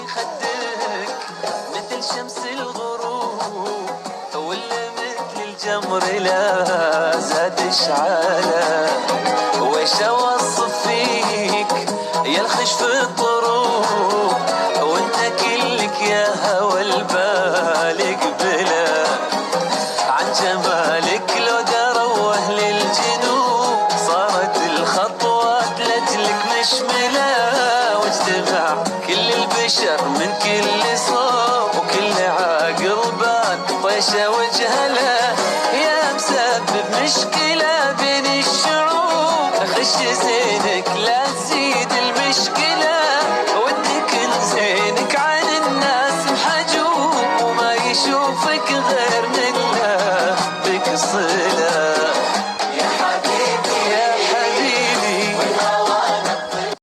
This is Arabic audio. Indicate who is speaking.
Speaker 1: خدك مثل شمس الغروب، ولا مثل الجمر لا زاد اشعاله. ويش اوصف فيك يا الخشف الطروب، وانت كلك يا هوى البال قبله. عن جمالك لو داروا اهل الجنوب، صارت الخطوات لجلك مشمله. واجتمع كل البشر من كل صوب، وكل عاقل بان طيشه وجهله. يا مسبب مشكله بين الشعوب، خش زينك لا تزيد المشكله.